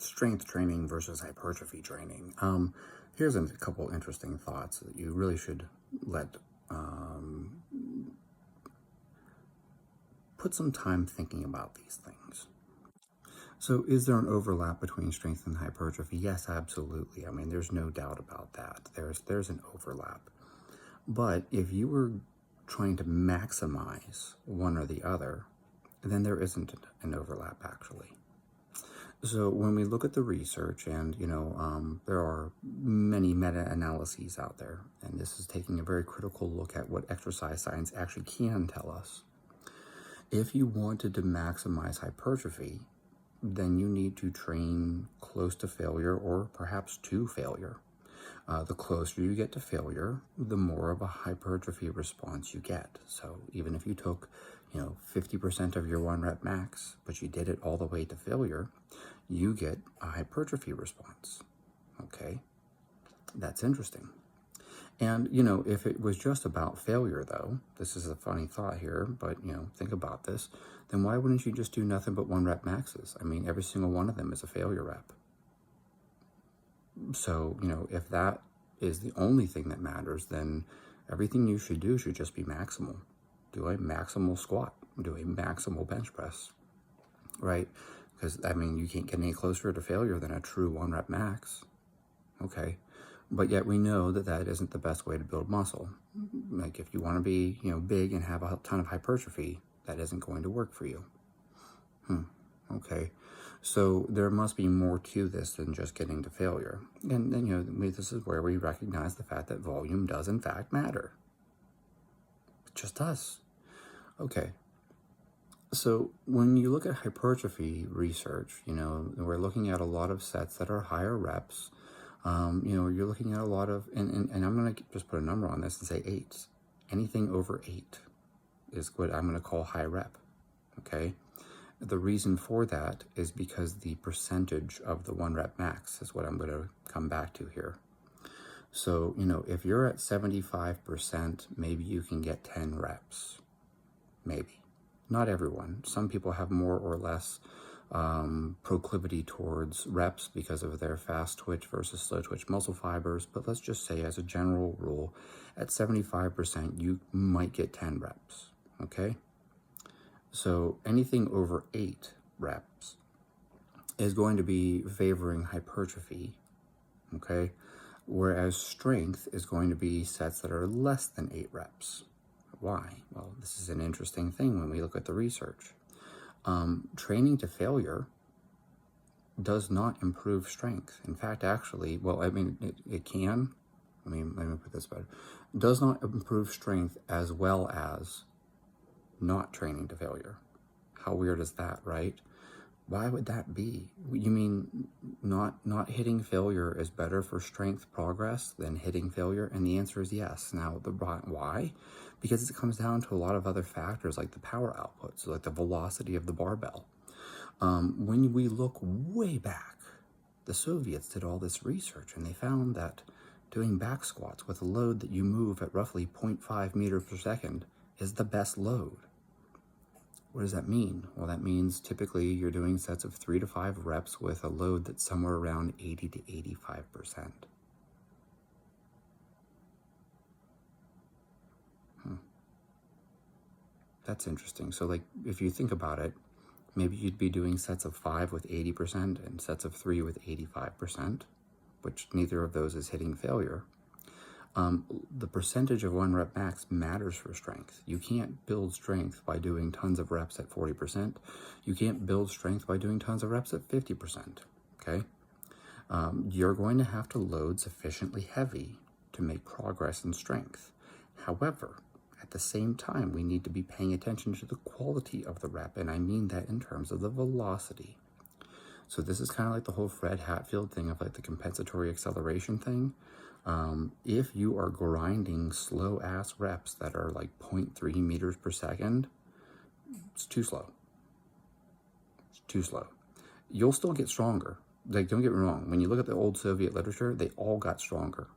strength training versus hypertrophy training. Here's a couple interesting thoughts that you really should let put some time thinking about these things. So, is there an overlap between strength and hypertrophy? Yes, absolutely. I mean, there's no doubt about that. There's an overlap. But if you were trying to maximize one or the other, then there isn't an overlap actually. So when we look at the research, and there are many meta-analyses out there, and this is taking a very critical look at what exercise science actually can tell us. If you wanted to maximize hypertrophy, then you need to train close to failure or perhaps to failure. The closer you get to failure, the more of a hypertrophy response you get. So even if you took 50% of your 1 rep max, but you did it all the way to failure, you get a hypertrophy response. Okay, that's interesting. And if it was just about failure, though, this is a funny thought here, but think about this, then why wouldn't you just do nothing but 1 rep maxes? I mean, every single one of them is a failure rep. So, if that is the only thing that matters, then everything you should do should just be maximal. Do a maximal squat, do a maximal bench press, right? Because, I mean, you can't get any closer to failure than a true 1 rep max, okay? But yet we know that that isn't the best way to build muscle. Like if you want to be, big and have a ton of hypertrophy, that isn't going to work for you. Okay. So there must be more to this than just getting to failure. And then, this is where we recognize the fact that volume does in fact matter. It just does. Okay. So when you look at hypertrophy research, we're looking at a lot of sets that are higher reps. You're looking at a lot of, and I'm going to just put a number on this and say 8s. Anything over 8 is what I'm going to call high rep. Okay. The reason for that is because the percentage of the 1 rep max is what I'm going to come back to here. So, if you're at 75%, maybe you can get 10 reps. Maybe. Not everyone. Some people have more or less proclivity towards reps because of their fast twitch versus slow twitch muscle fibers. But let's just say as a general rule, at 75%, you might get 10 reps. Okay? So anything over 8 reps is going to be favoring hypertrophy, okay? Whereas strength is going to be sets that are less than 8 reps. Why? Well, this is an interesting thing when we look at the research. Training to failure does not improve strength. In fact, actually, well, I mean, it can. Let me put this better. It does not improve strength as well as not training to failure. How weird is that, right? Why would that be? You mean not hitting failure is better for strength progress than hitting failure? And the answer is yes. Now, why? Because it comes down to a lot of other factors like the power output, so like the velocity of the barbell. When we look way back, the Soviets did all this research and they found that doing back squats with a load that you move at roughly 0.5 meters per second is the best load. What does that mean? Well, that means typically you're doing sets of 3 to 5 reps with a load that's somewhere around 80 to 85%. That's interesting. So like if you think about it, maybe you'd be doing sets of 5 with 80% and sets of 3 with 85%, which neither of those is hitting failure. The percentage of 1 rep max matters for strength. You can't build strength by doing tons of reps at 40%. You can't build strength by doing tons of reps at 50%, okay? You're going to have to load sufficiently heavy to make progress in strength. However, at the same time, we need to be paying attention to the quality of the rep, and I mean that in terms of the velocity. So this is kind of like the whole Fred Hatfield thing of like the compensatory acceleration thing. If you are grinding slow ass reps that are like 0.3 meters per second, it's too slow. It's too slow. You'll still get stronger. Like, don't get me wrong. When you look at the old Soviet literature, they all got stronger.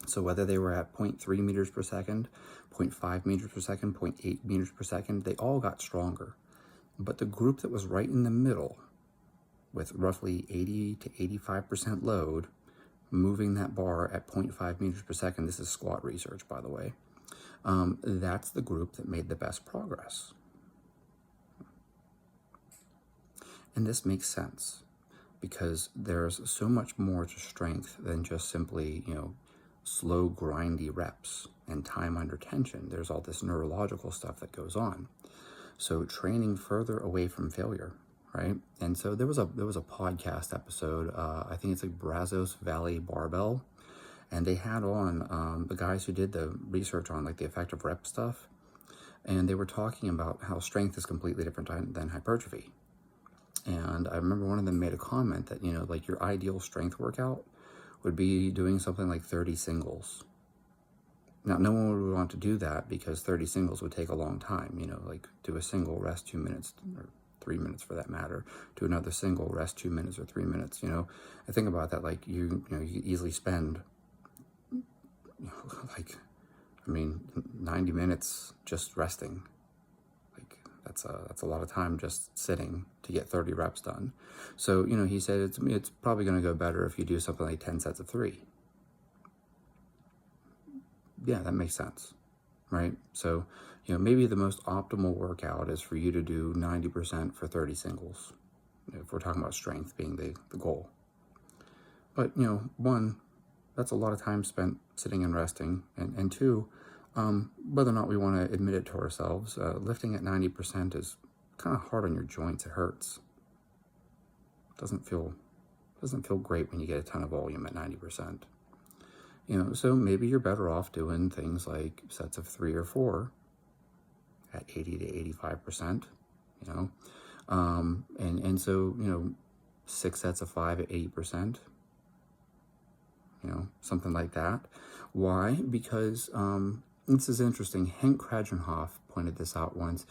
So whether they were at 0.3 meters per second, 0.5 meters per second, 0.8 meters per second, they all got stronger. But the group that was right in the middle with roughly 80 to 85% load, moving that bar at 0.5 meters per second. This is squat research, by the way. That's the group that made the best progress. And this makes sense because there's so much more to strength than just simply, slow, grindy reps and time under tension. There's all this neurological stuff that goes on. So training further away from failure, right? And so there was a podcast episode, I think it's like Brazos Valley Barbell, and they had on the guys who did the research on like the effective rep stuff, and they were talking about how strength is completely different than hypertrophy. And I remember one of them made a comment that, like your ideal strength workout would be doing something like 30 singles. Now, no one would want to do that because 30 singles would take a long time, like do a single, rest 2 minutes, or 3 minutes for that matter, do another single, rest 2 minutes or 3 minutes, I think about that, like you easily spend, 90 minutes just resting. That's a lot of time just sitting to get 30 reps done. So, he said it's probably going to go better if you do something like 10 sets of 3. Yeah, that makes sense, right? So, maybe the most optimal workout is for you to do 90% for 30 singles, if we're talking about strength being the goal. But, one, that's a lot of time spent sitting and resting. And two, whether or not we want to admit it to ourselves, lifting at 90% is kind of hard on your joints. It hurts. Doesn't feel great when you get a ton of volume at 90%. So maybe you're better off doing things like sets of 3 or 4 at 80 to 85%, and so, 6 sets of 5 at 80%, something like that. Why? Because, this is interesting. Henk Kragenhoff pointed this out once.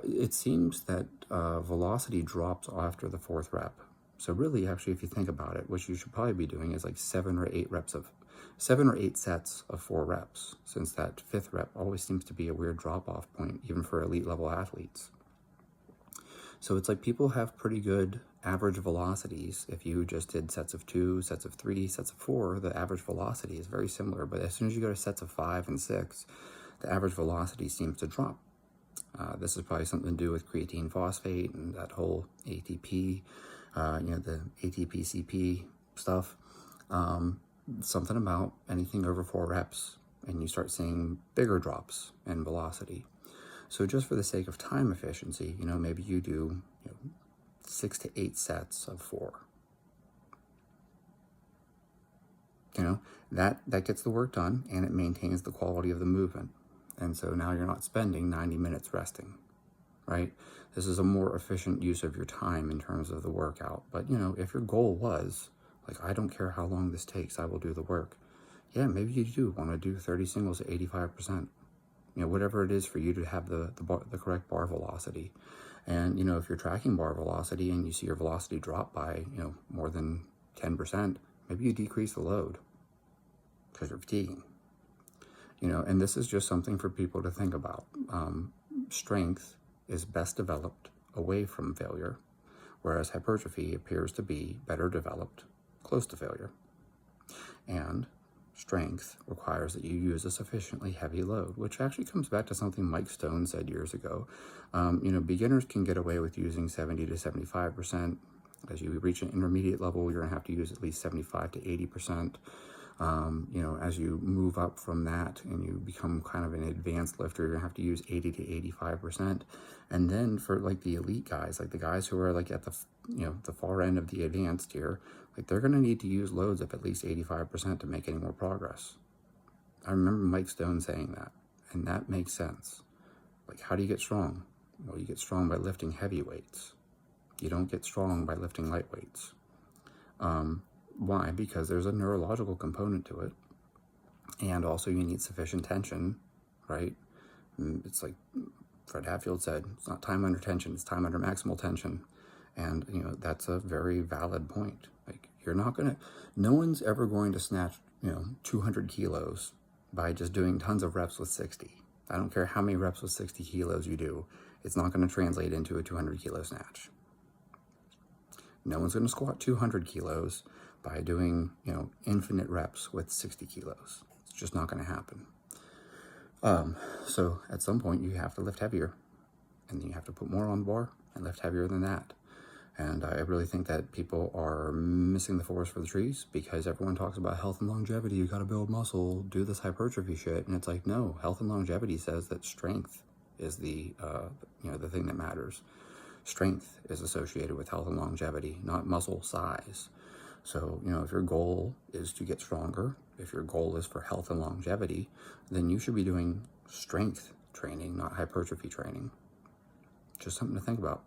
It seems that velocity drops after the 4th rep. So really, actually, if you think about it, what you should probably be doing is like 7 or 8 sets of 4 reps, since that 5th rep always seems to be a weird drop-off point, even for elite level athletes. So it's like people have pretty good average velocities. If you just did sets of 2, sets of 3, sets of 4, the average velocity is very similar. But as soon as you go to sets of 5 and 6, the average velocity seems to drop. This is probably something to do with creatine phosphate and that whole ATP, the ATP-CP stuff. Something about anything over 4 reps, and you start seeing bigger drops in velocity. So just for the sake of time efficiency, maybe you do 6 to 8 sets of 4. That gets the work done, and it maintains the quality of the movement. And so now you're not spending 90 minutes resting, right? This is a more efficient use of your time in terms of the workout. But, if your goal was, like, I don't care how long this takes, I will do the work. Yeah, maybe you do want to do 30 singles at 85%. Whatever it is for you to have the correct bar velocity. And, if you're tracking bar velocity and you see your velocity drop by, more than 10%, maybe you decrease the load because you're fatiguing. And this is just something for people to think about. Strength is best developed away from failure, whereas hypertrophy appears to be better developed close to failure. And strength requires that you use a sufficiently heavy load, which actually comes back to something Mike Stone said years ago. Beginners can get away with using 70 to 75%. As you reach an intermediate level, you're going to have to use at least 75 to 80%. As you move up from that and you become kind of an advanced lifter, you're going to have to use 80 to 85%. And then for like the elite guys, like the guys who are like at the far end of the advanced tier, like they're going to need to use loads of at least 85% to make any more progress. I remember Mike Stone saying that, and that makes sense. Like, how do you get strong? Well, you get strong by lifting heavy weights. You don't get strong by lifting light weights. Why? Because there's a neurological component to it. And also you need sufficient tension, right? And it's like Fred Hatfield said, it's not time under tension, it's time under maximal tension. And, that's a very valid point. Like, no one's ever going to snatch, 200 kilos by just doing tons of reps with 60. I don't care how many reps with 60 kilos you do, it's not going to translate into a 200 kilo snatch. No one's going to squat 200 kilos by doing, infinite reps with 60 kilos. It's just not going to happen. So at some point you have to lift heavier, and then you have to put more on the bar and lift heavier than that. And I really think that people are missing the forest for the trees, because everyone talks about health and longevity. You got to build muscle, do this hypertrophy shit. And it's like, no, health and longevity says that strength is the thing that matters. Strength is associated with health and longevity, not muscle size. So, if your goal is to get stronger, if your goal is for health and longevity, then you should be doing strength training, not hypertrophy training. Just something to think about.